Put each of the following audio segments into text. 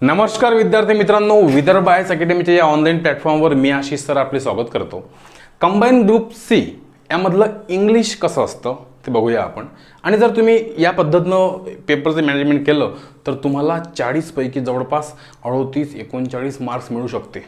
नमस्कार विद्यार्थी मित्रांनो, विदर्भ आयएस अकॅडमीच्या या ऑनलाईन प्लॅटफॉर्मवर मी आशिष सर आपले स्वागत करतो. कंबाईन ग्रुप सी यामधलं इंग्लिश कसं असतं ते बघूया आपण. आणि जर तुम्ही या पद्धतीनं पेपरचं मॅनेजमेंट केलं तर तुम्हाला 40 पैकी जवळपास 38-39 मार्क्स मिळू शकते,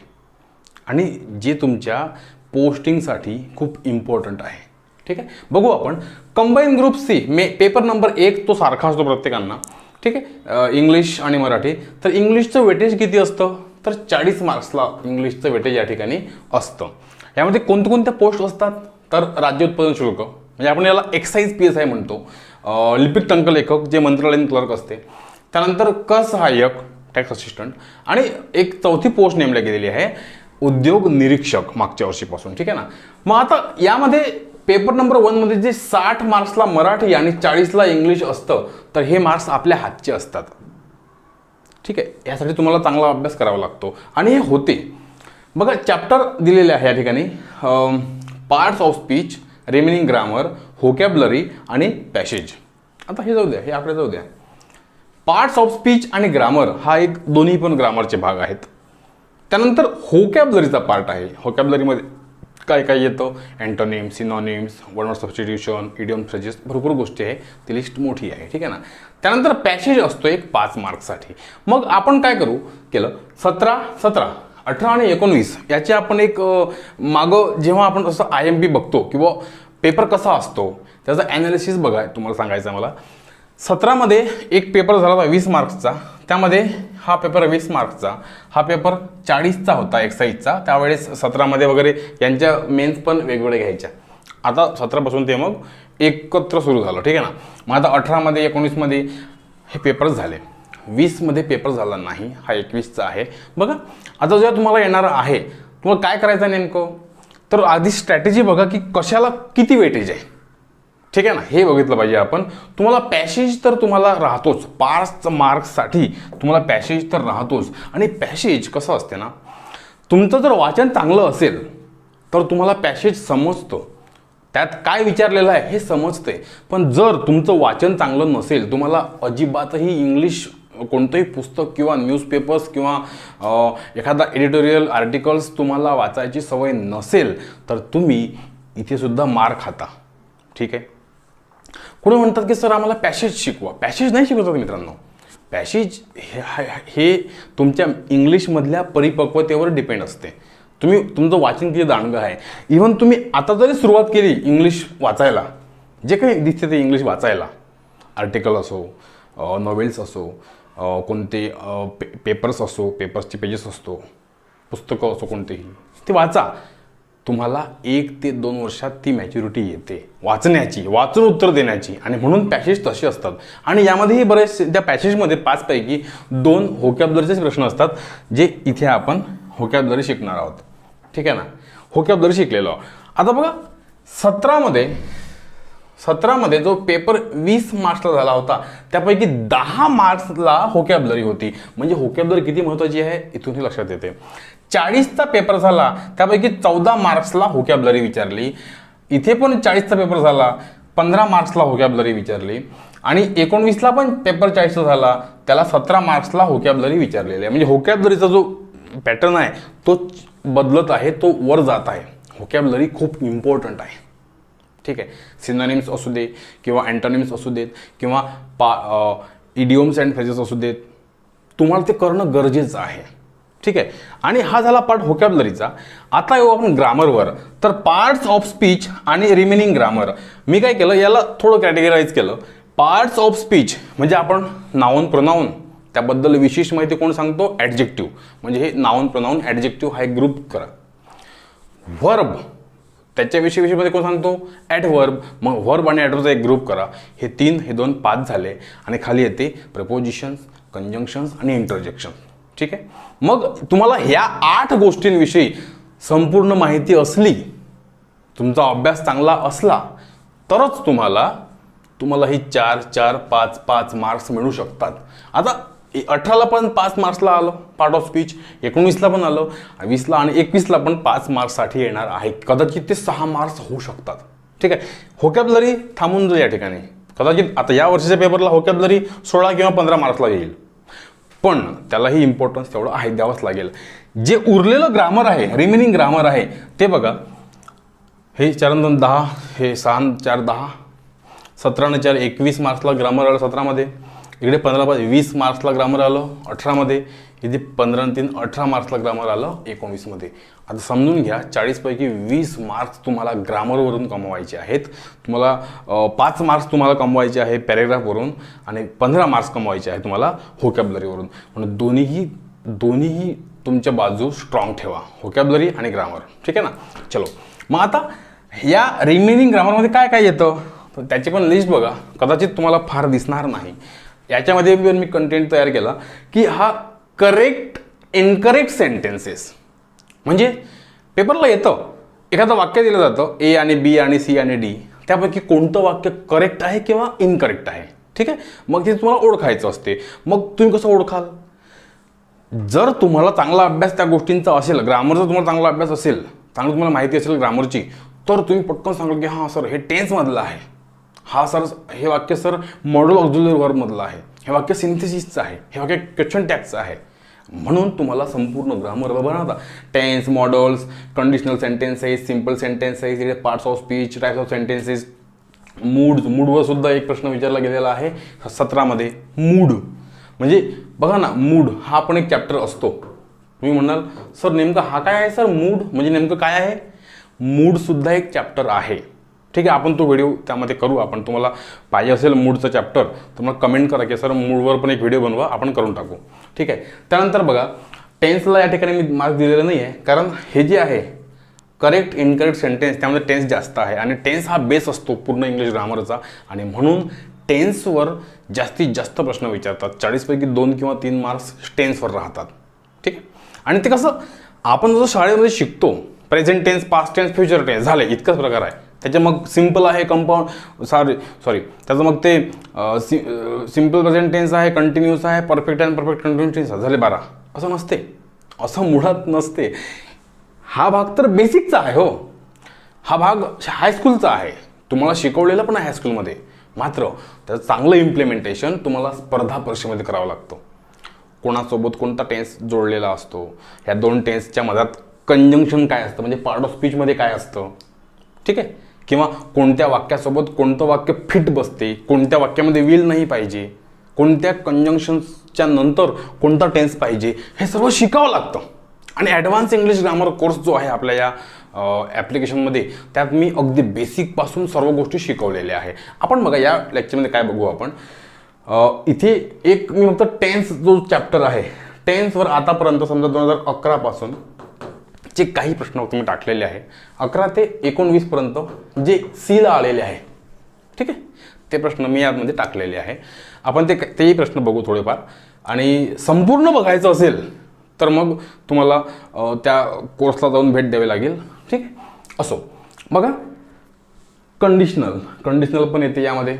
आणि जे तुमच्या पोस्टिंगसाठी खूप इम्पॉर्टंट आहे. ठीक आहे, बघू आपण. Combine group C paper number 1 तो सारखा असतो प्रत्येकांना. ठीक आहे, इंग्लिश आणि मराठी. तर इंग्लिशचं वेटेज किती असतं तर 40 मार्क्सला इंग्लिशचं वेटेज या ठिकाणी असतं. यामध्ये कोणत्या पोस्ट असतात तर राज्य उत्पादन शुल्क, म्हणजे आपण याला एक्साईज PSI म्हणतो, लिपिक टंकलेखक जे मंत्रालयीन क्लर्क असते, त्यानंतर कर सहाय्यक टॅक्स असिस्टंट, आणि एक चौथी पोस्ट नेमल्या गेलेली आहे उद्योग निरीक्षक मागच्या वर्षीपासून. ठीक आहे ना. मग आता यामध्ये पेपर नंबर 1 मध्ये जे 60 मार्क्सला मराठी आणि 40ला इंग्लिश असतं तर हे मार्क्स आपल्या हातचे असतात. ठीक आहे, यासाठी तुम्हाला चांगला अभ्यास करावा लागतो आणि हे होते. बघा, चॅप्टर दिलेले आहे या ठिकाणी, parts of speech, remaining grammar, vocabulary आणि पॅसेज. आता हे जाऊ द्या, हे आपले जाऊ द्या. पार्ट्स ऑफ स्पीच आणि ग्रामर हा एक दोन्ही पण ग्रामरचे भाग आहेत. त्यानंतर व्होकॅब्युलरीचा पार्ट आहे. व्होकॅब्युलरीमध्ये काय काय येतं, antonyms, synonyms, one word substitution, idiom, phrases, भरपूर गोष्टी आहे. ती लिस्ट मोठी आहे. ठीक आहे ना. त्यानंतर पॅसेज असतो एक 5 मार्क्ससाठी. मग आपण काय केलं 17, 18 आणि 19 याचे आपण एक मागं जेव्हा आपण असं IMP बघतो किंवा पेपर कसा असतो त्याचा ॲनालिसिस बघा, तुम्हाला सांगायचं मला. 17 मध्ये एक पेपर झाला होता 20 मार्क्सचा, त्यामध्ये हा पेपर 20 मार्क्सचा, हा पेपर 40चा होता एक्साईजचा. त्यावेळेस 17 मध्ये वगैरे यांच्या मेन्स पण वेगवेगळे घ्यायच्या. आता 17 पासून ते मग एकत्र सुरू झालं. ठीक आहे ना. मग आता 18 मध्ये 19 मध्ये हे पेपर झाले. 20 मध्ये पेपर झाला नाही, हा 21चा आहे. बघा, आता जेव्हा तुम्हाला येणार आहे तुम्हाला काय करायचं नेमकं, तर आधी स्ट्रॅटेजी बघा की कशाला किती वेटेज आहे. ठीक आहे ना, हे बघितलं पाहिजे आपण. तुम्हाला पॅसेज तर तुम्हाला राहतोच, 5 मार्क्ससाठी तुम्हाला पॅसेज तर राहतोच. आणि पॅसेज कसं असते ना, तुमचं जर वाचन चांगलं असेल तर तुम्हाला पॅसेज समजतं, त्यात काय विचारलेलं आहे हे समजते. पण जर तुमचं वाचन चांगलं नसेल, तुम्हाला अजिबातही इंग्लिश कोणतंही पुस्तक किंवा न्यूजपेपर्स किंवा एखादा एडिटोरियल आर्टिकल्स तुम्हाला वाचायची सवय नसेल तर तुम्ही इथे सुद्धा मार खाता. ठीक आहे. कोणी म्हणतात की सर आम्हाला पॅसेज शिकवा. पॅसेज नाही शिकवतात मित्रांनो. पॅसेज हे तुमच्या इंग्लिशमधल्या परिपक्वतेवर डिपेंड असते. तुमचं वाचन किती दांडगं आहे. इव्हन तुम्ही आता जरी सुरुवात केली इंग्लिश वाचायला, जे काही दिसते ते इंग्लिश वाचायला, आर्टिकल असो, नॉवेल्स असो, कोणते पेपर्स असो, पेपर्सचे पेजेस असतो, पुस्तकं असो कोणतेही, ते वाचा. तुम्हाला 1 ते 2 वर्षात ती मॅच्युरिटी येते वाचण्याची, वाचून उत्तर देण्याची. आणि म्हणून पॅसेज तसे असतात. आणि यामध्येही बरेच त्या पॅसेजमध्ये 5 पैकी 2 व्होकॅब्युलरीचेच प्रश्न असतात, जे इथे आपण व्होकॅब्युलरी शिकणार आहोत. ठीक आहे ना. व्होकॅब्युलरी शिकलेलो. आता बघा, 17 मध्ये जो पेपर 20 मार्क्सला झाला होता त्यापैकी 10 मार्क्सला व्होकॅब्युलरी होती. म्हणजे व्होकॅब्युलरी किती महत्त्वाची आहे इथूनही लक्षात येते. 40चा पेपर झाला त्यापैकी 14 मार्क्सला व्होकॅब्युलरी विचारली. इथे पण 40चा पेपर झाला, 15 मार्क्सला व्होकॅब्युलरी विचारली. आणि 19ला पण पेपर 40चा झाला, त्याला 17 मार्क्सला व्होकॅब्युलरी विचारलेली आहे. म्हणजे व्होकॅब्युलरीचा जो पॅटर्न आहे तो बदलत आहे, तो वर जात आहे. व्होकॅब्युलरी खूप इम्पॉर्टंट आहे. ठीक आहे. सिनोनिम्स असू दे किंवा अँटोनिम्स असू देत किंवा इडिओम्स अँड फ्रेजेस असू देत, तुम्हाला ते करणं गरजेचं आहे. ठीक आहे. आणि हा झाला पार्ट व्होकॅब्युलरीचा. आता येऊ आपण ग्रामरवर. तर पार्ट्स ऑफ स्पीच आणि रिमेनिंग ग्रामर, मी काय केलं याला थोडं कॅटेगराईज केलं. पार्ट्स ऑफ स्पीच म्हणजे आपण नाउन प्रोनाउन, त्याबद्दल विशेष माहिती कोण सांगतो, ॲडजेक्टिव्ह. म्हणजे हे नाउन प्रोनाउन ॲडजेक्टिव्ह हा एक ग्रुप करा. व्हर्ब त्याच्याविषयी मध्ये कोण सांगतो, ॲडव्हर्ब. मग व्हर्ब आणि ॲडव्हर्बचा एक ग्रुप करा. हे 2 5 झाले. आणि खाली येते प्रपोजिशन्स, कंजंक्शन्स आणि इंटरजेक्शन. ठीक आहे. मग तुम्हाला ह्या 8 गोष्टींविषयी संपूर्ण माहिती असली, तुमचा अभ्यास चांगला असला तरच तुम्हाला ही 4, 5 मार्क्स मिळू शकतात. आता 18ला पण 5 मार्क्सला आलं पार्ट ऑफ स्पीच, 19ला पण आलं, 20ला आणि 21ला पण 5 मार्क्ससाठी येणार आहे. कदाचित ते 6 मार्क्स होऊ शकतात. ठीक आहे. व्होकॅब्युलरी थांबून जाईल या ठिकाणी. कदाचित आता या वर्षीच्या पेपरला व्होकॅब्युलरी 16 किंवा 15 मार्क्सला येईल. पण त्यालाही इम्पॉर्टन्स तेवढं आहे, द्यावंच लागेल. जे उरलेलं ग्रामर आहे, रिमेनिंग ग्रामर आहे, ते बघा. हे 4 2 10, हे 6 4 10, 17 आणि 4 21 मार्क्सला ग्रामर आलं 17मध्ये. इकडे 15 20 मार्क्सला ग्रामर आलं 18मध्ये. इथे 15 आणि 3 18 मार्क्सला ग्रामर आलं 19मध्ये. आता समजून घ्या, 40 पैकी 20 मार्क्स तुम्हाला ग्रामरवरून कमवायचे आहेत. तुम्हाला 5 मार्क्स तुम्हाला कमवायचे आहे पॅरेग्राफवरून आणि 15 मार्क्स कमवायचे आहे तुम्हाला व्होकॅब्युलरीवरून. म्हणून दोन्हीही तुमच्या बाजू स्ट्रॉंग ठेवा, व्होकॅब्युलरी आणि ग्रामर. ठीक आहे ना. चलो, मग आता या रिमेनिंग ग्रामरमध्ये काय काय येतं तर त्याची पण लिस्ट बघा. कदाचित तुम्हाला फार दिसणार नाही. याच्यामध्ये पण मी कंटेंट तयार केला की हा करेक्ट इनकरेक्ट सेंटेन्सेस, म्हणजे पेपरला येतं, एखादं वाक्य दिलं जातं ए आणि बी आणि सी आणि डी, त्यापैकी कोणतं वाक्य करेक्ट आहे किंवा इनकरेक्ट आहे. ठीक आहे. मग ते तुम्हाला ओळखायचं असते. मग तुम्ही कसं ओळखाल? जर तुम्हाला चांगला अभ्यास त्या गोष्टींचा असेल, ग्रामरचा तुम्हाला चांगला अभ्यास असेल, चांगलं तुम्हाला माहिती असेल ग्रामरची, तर तुम्ही पटकन सांगाल की हां सर हे टेन्समधलं आहे, हा सर हे वाक्य सर मॉडल ऑक्झिलरी वर्बमधलं आहे, हे वाक्य सिंथेसिसचं आहे, हे वाक्य क्वेश्चन टॅगचं आहे. म्हणून तुम्हाला संपूर्ण ग्रामर बनवता. Tense, modals, conditional sentences, simple sentences, इकडे parts of speech, types of sentences, मूडवर सुद्धा एक प्रश्न विचारला गेलेला आहे 17मध्ये. मूड म्हणजे बघा ना, मूड हा पण एक चॅप्टर असतो. तुम्ही म्हणाल सर नेमकं हा काय आहे सर, मूड म्हणजे नेमकं काय आहे? मूड सुद्धा एक चॅप्टर आहे. ठीक आहे, आपण तो व्हिडिओ त्यामध्ये करू. आपण तुम्हाला पाहिजे असेल मूडचं चॅप्टर तर मला कमेंट करा की सर मूडवर पण एक व्हिडिओ बनवा, आपण करून टाकू. ठीक आहे. त्यानंतर बघा, टेन्सला या ठिकाणी मी मार्क दिलेला नाही आहे, कारण हे जे आहे करेक्ट इनकरेक्ट सेंटेन्स, त्यामध्ये टेन्स जास्त आहे आणि टेन्स हा बेस असतो पूर्ण इंग्लिश ग्रामरचा, आणि म्हणून टेन्सवर जास्तीत जास्त प्रश्न विचारतात. 40 पैकी 2 किंवा 3 मार्क्स टेन्सवर राहतात. ठीक आहे. आणि ते कसं आपण जसं शाळेमध्ये शिकतो, present tense, past tense, future tense झाले, इतकाच प्रकार आहे. त्याच्या मग सिम्पल आहे, कंपाऊंड सॉरी त्याचं मग ते सिम्पल प्रेझेंट टेन्स आहे, कंटिन्यूस आहे, perfect and perfect continuous tense झाले 12. असं नसते, असं मुळात नसते. हा भाग तर बेसिकचा आहे हो, हा भाग हायस्कूलचा आहे, तुम्हाला शिकवलेलं पण आहे हायस्कूलमध्ये. मात्र त्याचं चांगलं इम्प्लिमेंटेशन तुम्हाला स्पर्धा परीक्षेमध्ये करावं लागतं. कोणासोबत कोणता टेन्स जोडलेला असतो, ह्या 2 टेन्सच्या मधात कंजंक्शन काय असतं, म्हणजे पार्ट ऑफ स्पीचमध्ये काय असतं. ठीक आहे. किंवा कोणत्या वाक्यासोबत कोणतं वाक्य फिट बसते, कोणत्या वाक्यामध्ये विल नाही पाहिजे, कोणत्या कंजंक्शन्सच्या नंतर कोणता टेन्स पाहिजे, हे सर्व शिकावं लागतं. आणि ॲडव्हान्स इंग्लिश ग्रामर कोर्स जो आहे आपल्या या ॲप्लिकेशनमध्ये, त्यात मी अगदी बेसिकपासून सर्व गोष्टी शिकवलेल्या आहे. आपण बघा या लेक्चरमध्ये काय बघू आपण. इथे एक मी फक्त टेन्स जो चॅप्टर आहे, टेन्सवर आतापर्यंत समजा 2011 पासून जे काही प्रश्न तुम्ही टाकलेले आहे, 11 ते 19 पर्यंत जे सीला आलेले आहे, ठीक आहे, ते प्रश्न मी यामध्ये टाकलेले आहे. आपण तेही प्रश्न बघू थोडेफार. आणि संपूर्ण बघायचं असेल तर मग तुम्हाला त्या कोर्सला जाऊन भेट द्यावी लागेल. ठीक आहे. असो, बघा कंडिशनल पण येते यामध्ये.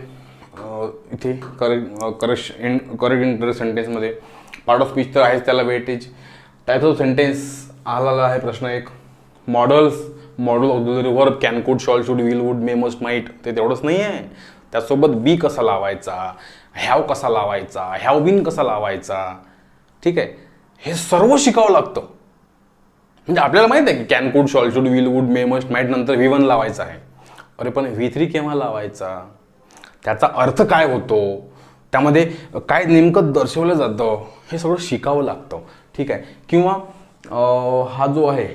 इथे करेक्ट इंटरेस्ट सेंटेन्समध्ये पार्ट ऑफ स्पीच तर आहेच, त्याला वेटेज. टाइप्स ऑफ सेंटेन्स आलेला आहे प्रश्न एक. Modals, modal auxiliary verb, can, could, shall, should, will, would, may, must, might, ते तेवढंच नाही आहे. त्यासोबत बी कसा लावायचा, हॅव कसा लावायचा, हॅव बीन कसा लावायचा. ठीक आहे. हे सर्व शिकावं लागतं. म्हणजे आपल्याला माहित आहे की can, could, shall, should, will, would, may, must, might नंतर V1 लावायचा आहे. अरे पण V3 केव्हा लावायचा, त्याचा अर्थ काय होतो, त्यामध्ये काय नेमकं दर्शवलं जातं, हे सगळं शिकावं लागतं. ठीक आहे. किंवा हा जो आहे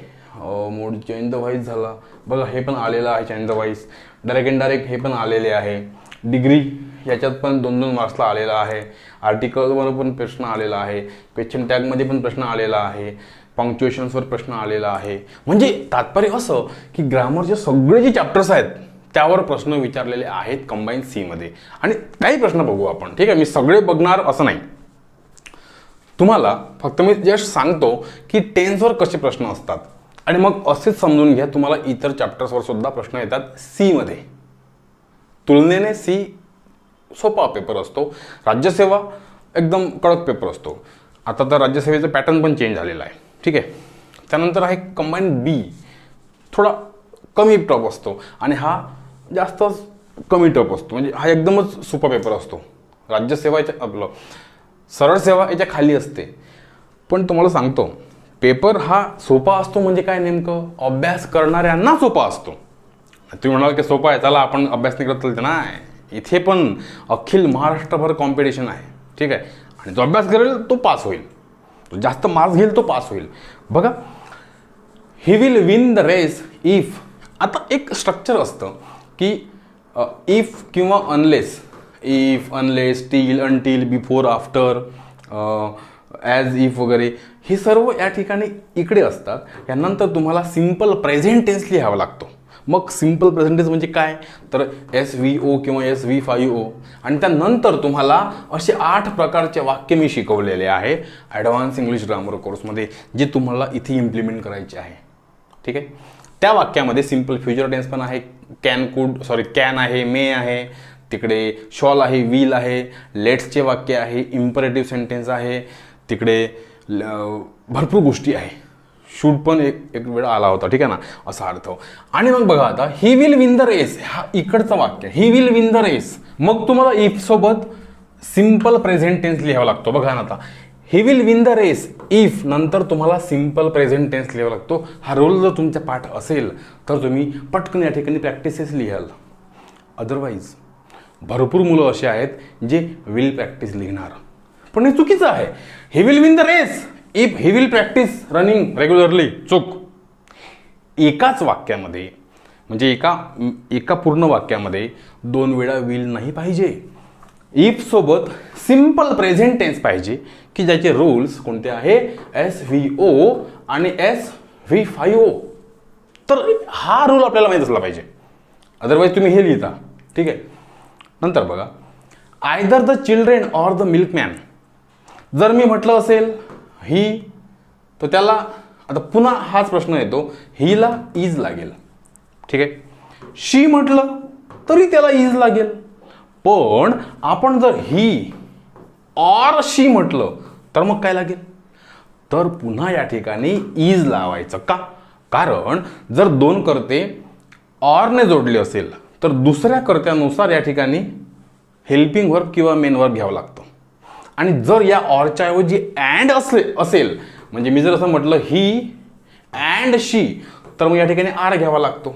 मोड चेंज द व्हॉइस झाला बघा, हे पण आलेलं आहे. Change the voice, direct indirect हे पण आलेले आहे. डिग्री याच्यात पण 2-2 मार्क्सला आलेला आहे. आर्टिकलवर पण प्रश्न आलेला आहे. क्वेश्चन टॅगमध्ये पण प्रश्न आलेला आहे. पंक्च्युएशन्सवर प्रश्न आलेला आहे. म्हणजे तात्पर्य असं की ग्रामरचे सगळे जे चॅप्टर्स आहेत त्यावर प्रश्न विचारलेले आहेत कंबाईन सीमध्ये. आणि काही प्रश्न बघू आपण. ठीक आहे. मी सगळे बघणार असं नाही, तुम्हाला फक्त मी जस्ट सांगतो की टेन्सवर कसे प्रश्न असतात. आणि मग असेच समजून घ्या, तुम्हाला इतर चॅप्टर्सवर सुद्धा प्रश्न येतात सीमध्ये. तुलनेने सी सोपा पेपर असतो. राज्यसेवा एकदम कडक पेपर असतो. आता तर राज्यसेवेचं पॅटर्न पण चेंज झालेला आहे. ठीक आहे. त्यानंतर आहे कंबाईन बी, थोडा कमी टफ असतो आणि हा जास्त कमी टफ असतो. म्हणजे हा एकदमच सोपा पेपर असतो. राज्यसेवाच्या आपलं सरळ सेवा याच्या खाली असते. पण तुम्हाला सांगतो, पेपर हा सोपा असतो म्हणजे काय, नेमकं अभ्यास करणाऱ्यांना सोपा असतो. तुम्ही म्हणाल की सोपा आहे, चला आपण अभ्यास नाही करत चालते. नाही, इथे पण अखिल महाराष्ट्रभर कॉम्पिटिशन आहे. ठीक आहे, आणि जो अभ्यास करेल तो पास होईल, जो जास्त मार्क्स घेईल तो पास होईल. बघा, he will win the race if, आता एक स्ट्रक्चर असतं की इफ किंवा unless, if, unless, till, until, before, after, as if वगैरे, हे सर्व या ठिकाणी इकडे असतात. यानंतर तुम्हाला सिम्पल प्रेझेंट टेन्स लिहावा लागतो. मग सिम्पल प्रेझेंट टेन्स म्हणजे काय, तर SVO किंवा SV5O. आणि त्यानंतर तुम्हाला असे 8 प्रकारचे वाक्य मी शिकवलेले आहे ॲडव्हान्स इंग्लिश ग्रामर कोर्समध्ये, जे तुम्हाला इथे इम्प्लिमेंट करायचे आहे. ठीक आहे, त्या वाक्यामध्ये सिम्पल फ्युचर टेन्स पण आहे, कॅन आहे, मे आहे, तिकडे शॉल आहे, विल आहे, लेट्सचे वाक्य आहे, इम्परेटिव्ह सेंटेन्स आहे, तिकडे भरपूर गोष्टी आहे. शूड पण एक वेळ आला होता. ठीक आहे ना, असा अर्थ. आणि मग बघा, आता he will win the race, हा इकडचं वाक्य, he will win the race. मग तुम्हाला इफ सोबत सिम्पल प्रेझेंट टेन्स लिहावा लागतो. बघा ना, आता he will win the race, if नंतर तुम्हाला सिम्पल प्रेझेंट टेन्स लिहावा लागतो. हा रोल जर तुमच्या पाठ असेल तर तुम्ही पटकन या ठिकाणी प्रॅक्टिसेस लिहाल. अदरवाईज भरपूर मुलं असे आहेत जे विल प्रॅक्टिस लिहिणार, पण हे चुकीचं आहे. He will win the race if he will practise running regularly. चूक. एकाच वाक्यामध्ये म्हणजे एका पूर्ण वाक्यामध्ये 2 वेळा विल नाही पाहिजे. इफ सोबत सिम्पल प्रेझेंट टेन्स पाहिजे की ज्याचे रूल्स कोणते आहे, SVO आणि SV5O. तर हा रूल आपल्याला माहीत असला पाहिजे, अदरवाईज तुम्ही हे लिहिता. ठीक आहे, नंतर बघा, either the children or the milkman. जर मी म्हटलं असेल ही, तर त्याला आता पुन्हा हाच प्रश्न येतो, हीला इज लागेल. ठीक आहे, शी म्हटलं तरी त्याला इज लागेल. पण आपण जर ही ऑर शी म्हटलं तर मग काय लागेल, तर पुन्हा या ठिकाणी इज लावायचं. का, कारण जर 2 कर्ते ऑरने जोडले असेल तर दुसऱ्या कर्त्यानुसार या ठिकाणी हेल्पिंग वर्ब किंवा मेन वर्ब घ्यावं लागतं. आणि जर या ऑरच्या ऐवजी अँड असेल, म्हणजे मी जर असं म्हटलं ही अँड शी, तर मग या ठिकाणी आर घ्यावा लागतो.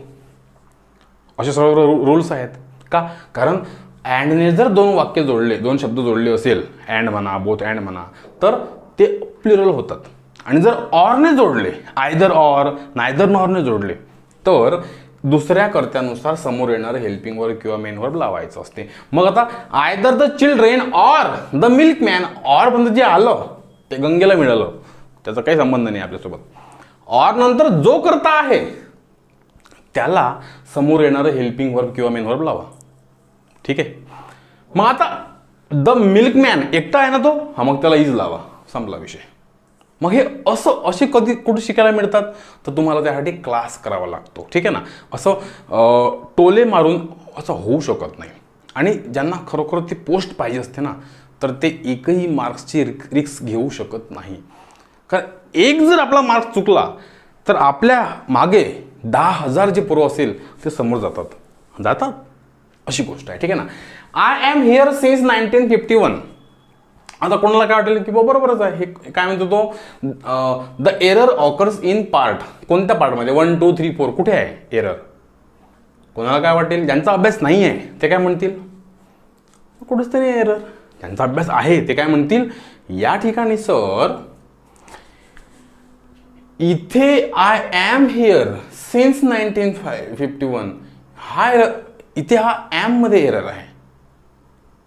असे सर्व रूल्स आहेत. का, कारण अँडने जर 2 वाक्य जोडले, 2 शब्द जोडले असेल, अँड म्हणा, बोथ अँड म्हणा, तर ते प्लुरल होतात. आणि जर ऑरने जोडले, आयदर ऑर, नायदर नॉरने जोडले, तर दुसऱ्या कर्त्यानुसार समोर येणारं हेल्पिंग वर्ब किंवा मेन वर्ब लावायचं असते. मग आता either the children or the milkman, or पर्यंत जे आलं ते गंगेला मिळालं, त्याचा काही संबंध नाही आपल्यासोबत. ऑर नंतर जो कर्ता आहे त्याला समोर येणारं हेल्पिंग वर्ब किंवा मेन वर्ब लावा. ठीक आहे, मग आता द मिल्कमॅन एकटा आहे ना तो, हा मग त्याला इज लावा, संपला विषय. मग हे असे कधी कुठे शिकायला मिळतात, तर तुम्हाला त्यासाठी क्लास करावा लागतो. ठीक आहे ना, असं टोले मारून असं होऊ शकत नाही. आणि ज्यांना खरोखर ती पोस्ट पाहिजे असते ना, तर ते एकही मार्क्सची रिस्क घेऊ शकत नाही. कारण एक जर आपला मार्क्स चुकला तर आपल्या मागे 10,000 जे पोरं असेल ते समोर जातात. अशी गोष्ट आहे. ठीक आहे ना. I am here since 1951. आता कोणाला काय वाटेल की बरोबरच आहे, हे काय म्हणतो तो, the error occurs in part. कोणत्या पार्टमध्ये, 1 2 3 4 कुठे आहे एरर. कोणाला काय वाटेल, ज्यांचा अभ्यास नाही आहे ते काय म्हणतील, कुठेच तरी एरर. ज्यांचा अभ्यास आहे ते काय म्हणतील, या ठिकाणी सर इथे आय एम हिअर सिन्स 1951 हा इथे हा एम मध्ये एरर आहे.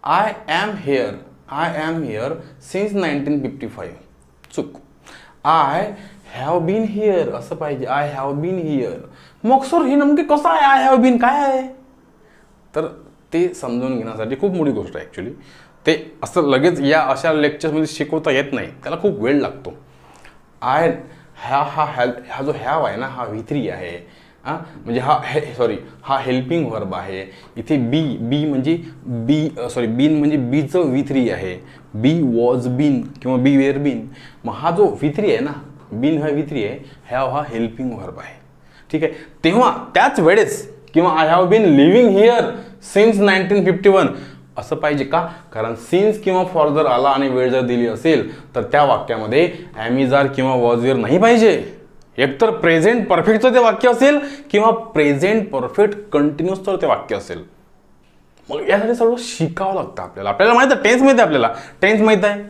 आय एम हिअर सिन्स 1955 चूक. आय हॅव बीन हिअर असं पाहिजे, आय हॅव बीन हिअर. मग सर हे नेमके कसं आहे, आय हॅव बीन काय आहे, तर ते समजून घेण्यासाठी खूप मोठी गोष्ट आहे ॲक्च्युली. ते असं लगेच या अशा लेक्चर्समध्ये शिकवता येत नाही, त्याला खूप वेळ लागतो. आय हा जो हॅव आहे ना, हा V3 आहे. म्हणजे हा हेल्पिंग वर्ब आहे. इथे बी म्हणजे बीन म्हणजे बीचं V3 आहे. बी वॉज बीन किंवा बी वेअर बीन. मग हा जो V3 आहे ना, बीन हा V3 आहे, हॅव हा हेल्पिंग वर्ब आहे. ठीक आहे. तेव्हा त्याच वेळेस किंवा I have been living here since 1951 असं पाहिजे का? कारण सिन्स किंवा फॉर जर आला आणि वेळ जर दिली असेल तर त्या वाक्यामध्ये एम इज आर किंवा वॉज वेअर नाही पाहिजे. एकतर प्रेझेंट परफेक्टचं ते वाक्य असेल किंवा प्रेझेंट परफेक्ट कंटिन्युअसचं ते वाक्य असेल. मग यासाठी सर्व शिकावं लागतं आपल्याला. आपल्याला माहित आहे टेन्स माहिती आहे, आपल्याला टेन्स माहित आहे,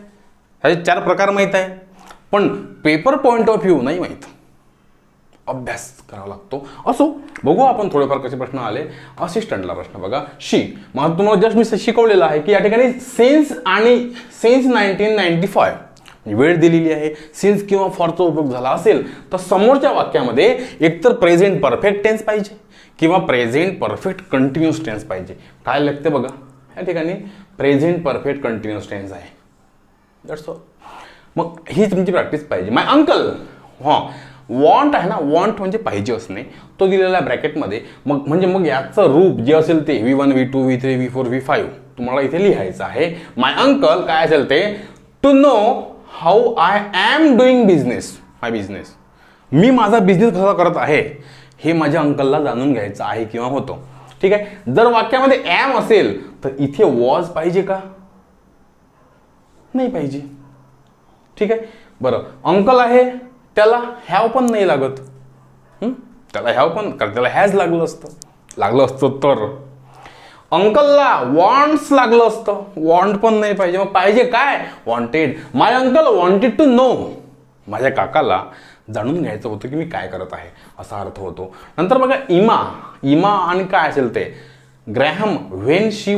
ह्याचे 4 प्रकार माहित आहे, पण पेपर पॉईंट ऑफ व्ह्यू नाही माहीत. अभ्यास करावा लागतो. असो, बघू आपण थोडेफार कसे प्रश्न आले. असिस्टंटला प्रश्न बघा, शी. मग तुम्हाला जस्ट मी शिकवलेलं आहे की या ठिकाणी सिन्स आणि सिन्स 1995 वेळ दिलेली आहे. सिन्स किंवा फॉरचा उपयोग झाला असेल तर समोरच्या वाक्यामध्ये एकतर प्रेझेंट परफेक्ट टेन्स पाहिजे किंवा प्रेझेंट परफेक्ट कंटिन्युअस टेन्स पाहिजे. काय लागते बघा, या ठिकाणी प्रेझेंट परफेक्ट कंटिन्युअस टेन्स आहे. That's all. मग ही तुमची प्रॅक्टिस पाहिजे. माय अंकल, हां वॉन्ट आहे ना, वॉन्ट म्हणजे पाहिजे असणे, तो दिलेला ब्रॅकेटमध्ये. मग म्हणजे मग याचं रूप जे असेल ते V1 V2 V3 V4 V5 तुम्हाला इथे लिहायचं आहे. माय अंकल काय असेल ते, to know how I am doing business, my business. मी माझा बिझनेस कसा करत आहे हे माझ्या अंकलला जाणून घ्यायचं आहे किंवा होतो. ठीक आहे. जर वाक्यामध्ये एम असेल तर इथे वॉज पाहिजे का? नाही पाहिजे. ठीक आहे. बरं, अंकल आहे त्याला हॅव पण नाही लागत. त्याला हॅव पण, कारण त्याला हॅज लागलं असतं तर. अंकलला वॉन्ट्स लागलं असतं, वॉन्ट पण नाही पाहिजे. मग पाहिजे काय? Wanted. My uncle wanted to know. माझ्या काकाला जाणून घ्यायचं होतं की मी काय करत आहे, असा अर्थ होतो. नंतर बघा इमा. इमा आणि काय असेल ते, Graham when she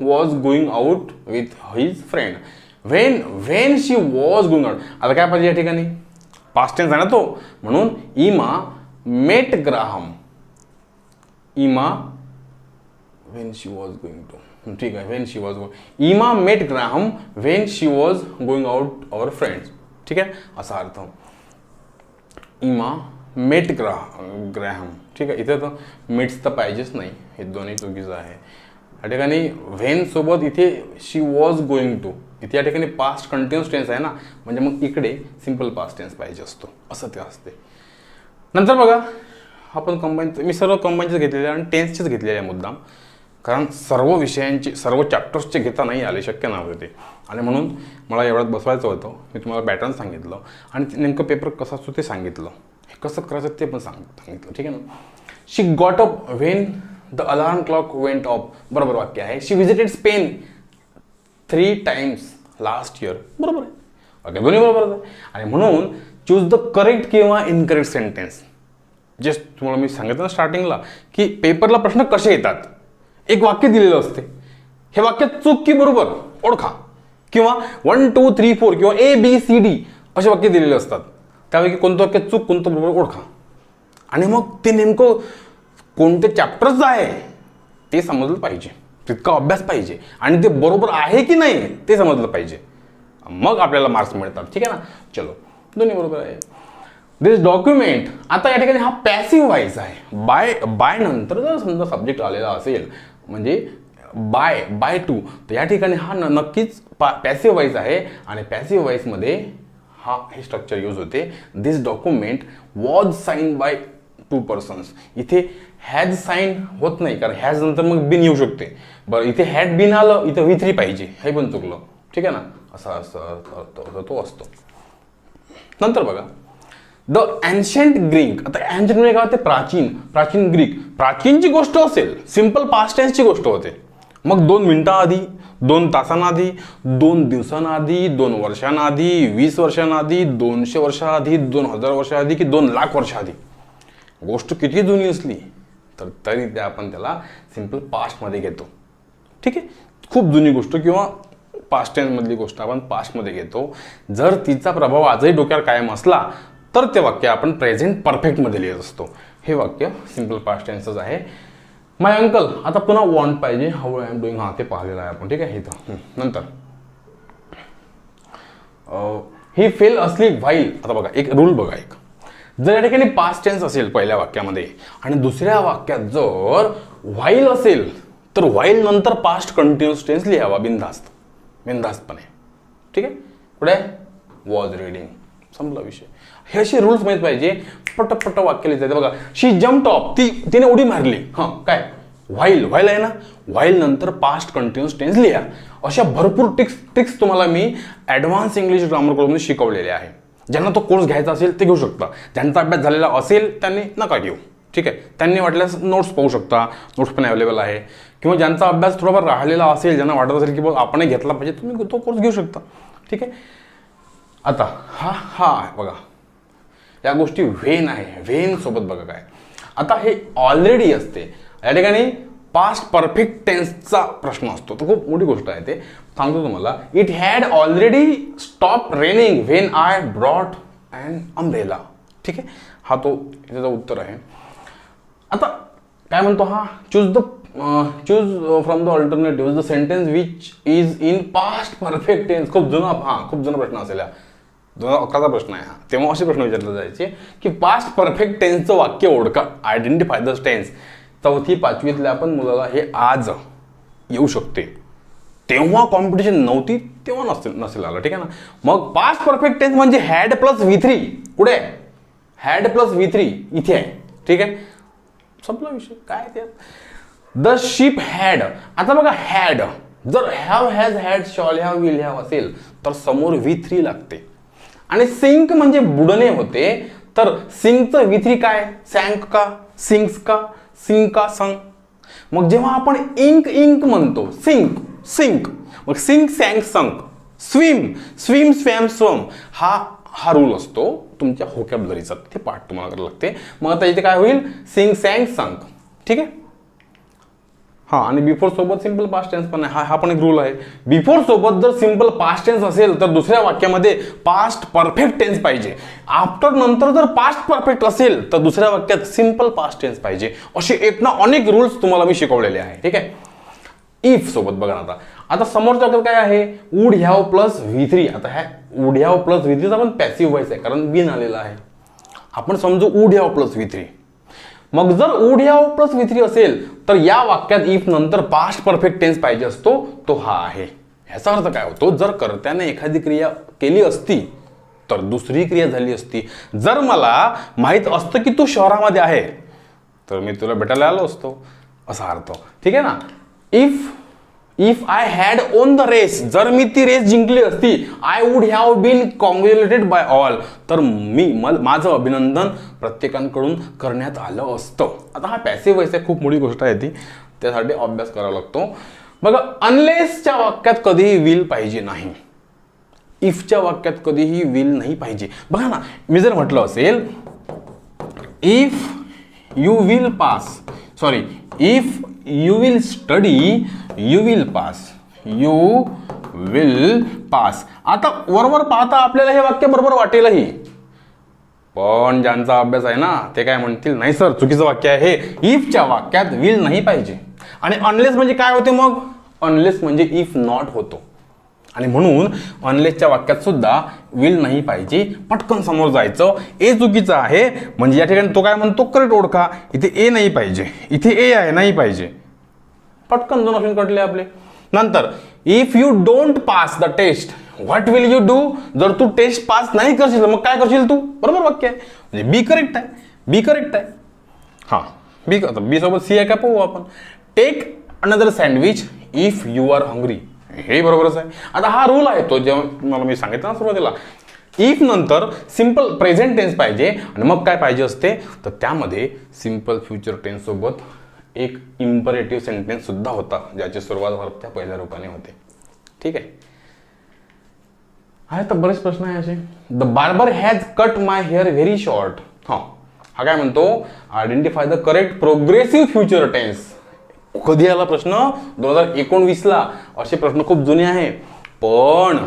was going out with his friend. When she was going out. आता काय पाहिजे या ठिकाणी? पास्ट टेन्स आहे ना तो, म्हणून Emma met Graham. Emma when she was going to. ठीक आहे, when she was going. Emma met Graham when she was going out our friends. ठीक आहे, असा अर्थ. इमा मेट ग्रॅहम. ठीक आहे, इथे तर मेट्स तर पाहिजेच नाही, हे दोन्ही चुकीचं आहे. या ठिकाणी व्हेन सोबत इथे शी वॉज गोइंग टू, इथे या ठिकाणी पास्ट कंटिन्युअस टेन्स आहे ना, म्हणजे मग इकडे सिंपल पास्ट टेन्स पाहिजे असतो, असं ते असते. नंतर बघा आपण कंबाईन, मी सर्व कंबाईनचेच घेतलेले आणि टेन्सचेच घेतलेले आहे मुद्दाम, कारण सर्व विषयांचे सर्व चॅप्टर्सचे घेता नाही आले, शक्य नव्हते ते. आणि म्हणून मला एवढ्यात बसवायचं होतं. मी तुम्हाला पॅटर्न सांगितलं आणि नेमकं पेपर कसं असतो ते सांगितलं, हे कसं करायचं ते पण सांगितलं. ठीक आहे ना. She got up when the alarm clock went off. बरोबर वाक्य आहे. She visited Spain 3 times last year. बरोबर आहे, ओके, दोन्ही बरोबर आहे. आणि म्हणून चूज द करेक्ट किंवा इनकरेक्ट सेंटेन्स. जस्ट तुम्हाला मी सांगितलं ना स्टार्टिंगला की पेपरला प्रश्न कसे येतात. एक वाक्य दिलेलं असते, हे वाक्य चूक की बरोबर ओळखा, किंवा 1 2 3 4 किंवा ABCD असे वाक्य दिलेले असतात. त्यापैकी कोणतं वाक्य चूक कोणतं बरोबर ओळखा, आणि मग ते नेमकं कोणते चॅप्टर्स आहे ते समजलं पाहिजे, तितका अभ्यास पाहिजे, आणि ते बरोबर आहे की नाही ते समजलं पाहिजे, मग आपल्याला मार्क्स मिळतात. ठीक आहे ना. चलो, दोन्ही बरोबर आहे. दिस डॉक्युमेंट. आता या ठिकाणी हा पॅसिव्ह व्हॉइस आहे. बाय नंतर जर समजा सब्जेक्ट आलेला असेल, म्हणजे बाय टू, तर या ठिकाणी हा नक्कीच पॅसिव्ह व्हॉइस आहे. आणि पॅसिव्ह व्हॉइसमध्ये हे स्ट्रक्चर यूज होते. This document was sign by 2 persons. इथे हॅज साईन होत नाही, कारण हॅज नंतर मग बिन येऊ शकते. बरं, इथे हॅड बिन आलं, इथं V3 पाहिजे, हे पण चुकलं. ठीक आहे ना. असा तो असतो. नंतर बघा द एन्शंट ग्रीक. आता एन्शंट म्हणजे काय? ते प्राचीन ग्रीक. प्राचीनची गोष्ट असेल, सिंपल पास्ट टेन्सची गोष्ट होते. मग 2 मिनिटांआधी, 2 तासांआधी, 2 दिवसांआधी, 2 वर्षांआधी, 20 वर्षांआधी, 200 वर्षाआधी, 2000 वर्षाआधी की 2 लाख वर्षाआधी. गोष्ट किती जुनी असली तर तरी ते आपण त्याला सिंपल पास्टमध्ये घेतो. ठीक आहे. खूप जुनी गोष्ट किंवा पास्ट टेन्समधली गोष्ट आपण पास्टमध्ये घेतो. जर तिचा प्रभाव आजही डोक्यावर कायम असला तर ते वाक्य आपण प्रेझेंट परफेक्टमध्ये लिहित असतो. हे वाक्य सिंपल पास्ट टेन्सच आहे. माय अंकल. आता पुन्हा वॉन्ट पाहिजे. हाऊ आय एम डुईंग, हा ते पाहिलेलं आहे आपण. ठीक आहे. इथं नंतर ही फेल अस्लीप व्हाईल. आता बघा एक रूल बघा, एक जर या ठिकाणी पास्ट टेन्स असेल पहिल्या वाक्यामध्ये आणि दुसऱ्या वाक्यात जर व्हाईल असेल तर व्हाईल नंतर पास्ट कंटिन्युअस टेन्स लिहावा बिनधास्तपणे. ठीक आहे. पुढे वॉज रीडिंग, संपला विषय. हे असे रूल्स माहीत पाहिजे. पटपट वाक्य लिहिता येते. बघा शी जम्प्ड ऑफ, तिने उडी मारली. हां काय व्हाईल व्हाईल आहे ना, व्हाईल नंतर पास्ट कंटिन्युअस टेन्स लिहा. अशा भरपूर ट्रिक्स तुम्हाला मी ॲडव्हान्स इंग्लिश ग्रामर कोर्समध्ये शिकवलेले आहे. ज्यांना तो कोर्स घ्यायचा असेल ते घेऊ शकता. ज्यांचा अभ्यास झालेला असेल त्यांनी नका घेऊ, ठीक आहे. त्यांनी वाटल्यास नोट्स पाहू शकता, नोट्स पण अवेलेबल आहे. किंवा ज्यांचा अभ्यास थोडाफार राहिलेला असेल, ज्यांना वाटत असेल की बाबा आपणही घेतला पाहिजे, तुम्ही तो कोर्स घेऊ शकता, ठीक आहे. आता हा बघा, या गोष्टी व्हेन आहे, व्हेन सोबत बघा काय. आता हे ऑलरेडी असते, या ठिकाणी पास्ट परफेक्ट टेन्सचा प्रश्न असतो, तो खूप मोठी गोष्ट आहे. ते सांगतो तुम्हाला. It had already stop raining when I brought an umbrella, ठीक आहे. हा तो त्याचं उत्तर आहे. आता काय म्हणतो हा, choose from the alternative the sentence which is in past perfect tense. खूप जुना प्रश्न असेल, 2011चा प्रश्न आहे हा. तेव्हा असे प्रश्न विचारले जायचे की पास्ट परफेक्ट टेन्सचं वाक्य ओळखा, आयडेंटिफाय द टेन्स. 4थी 5वीतल्या आपण मुलाला हे आज येऊ शकते. तेव्हा कॉम्पिटिशन नव्हती, तेव्हा नसेल आलं, ठीक आहे ना. मग पास्ट परफेक्ट टेन्स म्हणजे हॅड प्लस V3. कुठे आहे? हॅड प्लस V3 इथे आहे, ठीक आहे. संपला विषय. काय ते द शिप हॅड. आता बघा, हॅड जर have, has, had, shawl have, will have असेल तर समोर V3 लागते. आणि सिंक म्हणजे बुडणे होते, तर सिंकचं V3 काय? सॅंक का, सिंक्स का, सिंक का, संक. मग जेव्हा आपण इंक म्हणतो, सिंक, मग sink, sank, sunk. Swim, swam, swum. हा रूल असतो तुमच्या व्होकॅब्युलरीचा, ते पाठ तुम्हाला करायला लागते. मग आता इथे काय होईल? सिंक, सॅंक, संक, ठीक आहे. आणि बिफोर सोबत सिंपल पास्ट टेन्स पण आहे. हा पण एक रूल आहे. बिफोर सोबत जर सिंपल पास्ट टेन्स असेल तर दुसऱ्या वाक्यामध्ये पास्ट परफेक्ट टेन्स पाहिजे. आफ्टर नंतर जर पास्ट परफेक्ट असेल तर दुसऱ्या वाक्यात सिंपल पास्ट टेन्स पाहिजे. असे एक ना अनेक रूल्स तुम्हाला मी शिकवलेले आहे, ठीक आहे. इफ सोबत बघा आता समोरच्या वाक्यात काय आहे? Would have plus V3. आता ह्या वुड हॅव प्लस V3 पण पॅसिव्ह व्हॉइस आहे, कारण बीन आलेला आहे. आपण समजू वुड हॅव प्लस V3. मग जर वुड हॅव प्लस V3 असेल तर या वाक्यात इफ नंतर पास्ट परफेक्ट टेन्स पाहिजे असतो, तो हा आहे. ह्याचा अर्थ काय होतो? जर कर्त्याने एखादी क्रिया केली असती तर दुसरी क्रिया झाली असती. जर मला माहित असतं की तू शहरामध्ये आहे तर मी तुला भेटायला आलो असतो, असा अर्थ, ठीक आहे ना. If I had won the race. जर मी ती रेस जिंकली असती, I would have been congratulated by all. तर माझं अभिनंदन प्रत्येकाकडून करण्यात आलं असतं. आता हा पॅसिव्ह व्हॉइस आहे, खूप मोठी गोष्ट आहे ती, त्यासाठी अभ्यास करावा लागतो. बघा, अनलेसच्या वाक्यात कधीही विल पाहिजे नाही. इफच्या वाक्यात कधीही विल नाही पाहिजे. बघा ना, मी जर म्हटलं असेल if you will pass, sorry, if you will study you will pass, you will pass. आता वरवर पाहता आपल्याला हे वाक्य बरोबर वाटेलही, पण ज्यांचा अभ्यास आहे ना ते काय म्हणतील, नाही सर चुकीचं वाक्य आहे, इफच्या वाक्यात विल नाही पाहिजे. आणि अनलेस म्हणजे काय होते? मग अनलेस म्हणजे इफ नॉट होतो. आणि म्हणून अनलेसच्या वाक्यात सुद्धा विल नाही पाहिजे. पटकन समोर जायचं. ए चुकीचं आहे म्हणजे या ठिकाणी तो काय म्हणतो, करेक्ट ओळखा. इथे ए नाही पाहिजे, इथे ए आहे, नाही पाहिजे. पटकन 2 ऑप्शन कटले आपले. नंतर if you don't pass the test what will you do. जर तू टेस्ट पास नाही करशील मग काय करशील तू? बरोबर वाक्य आहे, म्हणजे बी करेक्ट आहे, बी करेक्ट आहे. बी सोबत सी आहे का पाहू आपण. Take another sandwich if you are hungry. हे बरोबरच आहे. आता हा रूल आहे तो जेव्हा मला मी सांगितलं ना सुरुवातीला, इफ नंतर सिंपल प्रेझेंट टेन्स पाहिजे. आणि मग काय पाहिजे असते तर त्यामध्ये सिंपल फ्युचर टेन्स सोबत एक इम्परेटिव्ह सेंटेन्स सुद्धा होता, ज्याची सुरुवात वर्बच्या पहिल्या रूपाने होते, ठीक आहे. तर बरेच प्रश्न आहे असे. The barber has cut my hair very short. हा काय म्हणतो? Identify the correct progressive future tense. कधी आला प्रश्न? 2019ला. असे प्रश्न खूप जुने आहे, पण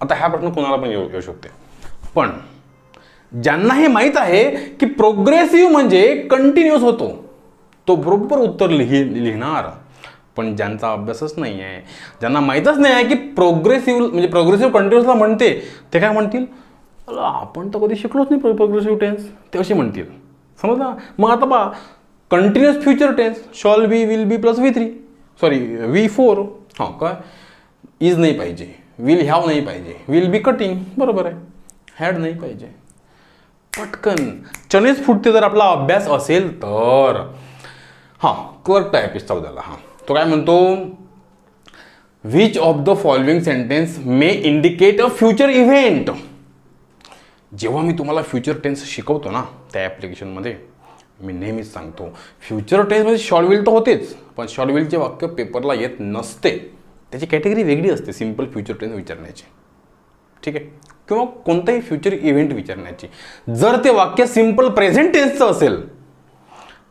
आता हा प्रश्न कोणाला पण येऊ शकते. पण ज्यांना हे माहित आहे की प्रोग्रेसिव्ह म्हणजे कंटिन्युअस होतो, तो बरोबर उत्तर लिहिणार. पण ज्यांचा अभ्यासच नाही आहे, ज्यांना माहीतच नाही आहे की प्रोग्रेसिव्ह म्हणजे प्रोग्रेसिव्ह कंटिन्युअसला म्हणते, ते काय म्हणतील, आपण तर कधी शिकलोच नाही प्रोग्रेसिव्ह टेन्स, ते असे म्हणतील. समजला? मग आता पहा, continuous future tense shall be, will be plus V3, sorry V4. काय इज नाही पाहिजे, विल हॅव नाही पाहिजे, विल बी कटिंग बरोबर आहे, हॅड नाही पाहिजे. पटकन चणेच फुटते जर आपला अभ्यास असेल तर. हां, क्लर्क टायपिस्ट 14ला. हां, तो काय म्हणतो, which of the following sentence may indicate a future event. जेव्हा मी तुम्हाला फ्युचर टेन्स शिकवतो ना त्या ॲप्लिकेशनमध्ये, मी नेहमीच सांगतो फ्युचर टेन्समध्ये शॉर्ट विल तर होतेच, पण शॉर्ट विलचे वाक्य पेपरला येत नसते. त्याची कॅटेगरी वेगळी असते सिम्पल फ्युचर टेन्स विचारण्याची, ठीक आहे, किंवा कोणताही फ्युचर इव्हेंट विचारण्याची. जर ते वाक्य सिम्पल प्रेझेंट टेन्सचं असेल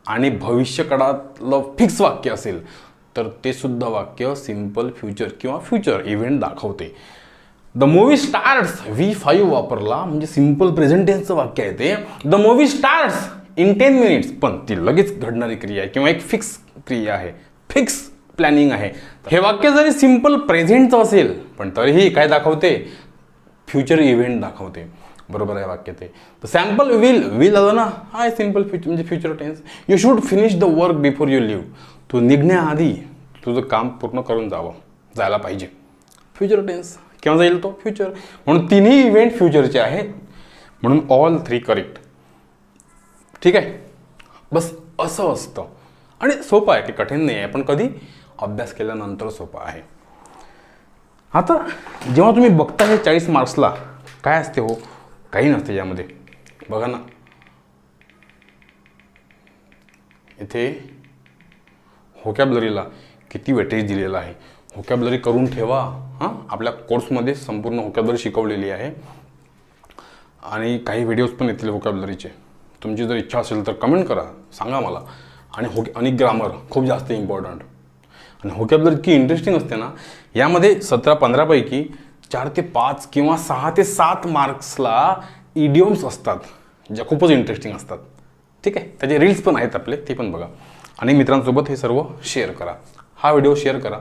आणि भविष्यकाळातलं फिक्स वाक्य असेल तर ते सुद्धा वाक्य सिम्पल फ्युचर किंवा फ्युचर इव्हेंट दाखवते. द मूवी स्टार्ट्स V5 वापरला म्हणजे सिम्पल प्रेझेंट टेन्सचं वाक्य आहे ते. The movie starts in 10 minutes, पण ती लगेच घडणारी क्रिया आहे किंवा एक फिक्स क्रिया आहे, फिक्स प्लॅनिंग आहे. हे वाक्य जरी सिम्पल प्रेझेंटचं असेल पण तरीही काय दाखवते, फ्युचर इव्हेंट दाखवते. बरोबर आहे वाक्य ते. तर सॅम्पल विल आलं ना, हा सिम्पल फ्युचर म्हणजे future tense. You should finish the work before you leave, तू निघण्याआधी तुझं काम पूर्ण करून जायला पाहिजे, फ्युचर टेन्स. केव्हा जाईल तो, फ्युचर. म्हणून तिन्ही इव्हेंट फ्युचरचे आहेत, म्हणून ऑल 3 करेक्ट. ठीक आहे, बस असं असतं आणि सोपं आहे, की कठीण नाही आहे, पण कधी अभ्यास केल्यानंतर सोपं आहे. आता जेव्हा तुम्ही बघता हे 40 मार्क्सला काय असते हो, काही नसते यामध्ये. बघा ना, इथे व्होकॅब्युलरीला किती वेटेज दिलेलं आहे. व्होकॅब्युलरी करून ठेवा. हां, आपल्या कोर्समध्ये संपूर्ण व्होकॅब्युलरी शिकवलेली आहे आणि काही व्हिडिओज पण येतील व्होकॅब्युलरीचे. तुमची जर इच्छा असेल तर कमेंट करा, सांगा मला. आणि ग्रामर खूप जास्त इम्पॉर्टंट. आणि व्होकॅब्युलरी इतकी इंटरेस्टिंग असते ना, यामध्ये 17-15 पैकी 4 ते 5 किंवा 6 ते 7 मार्क्सला इडियम्स असतात, ज्या खूपच इंटरेस्टिंग असतात. ठीक आहे, त्याचे रील्स पण आहेत आपले, ते पण बघा. आणि मित्रांसोबत हे सर्व शेअर करा, हा व्हिडिओ शेअर करा.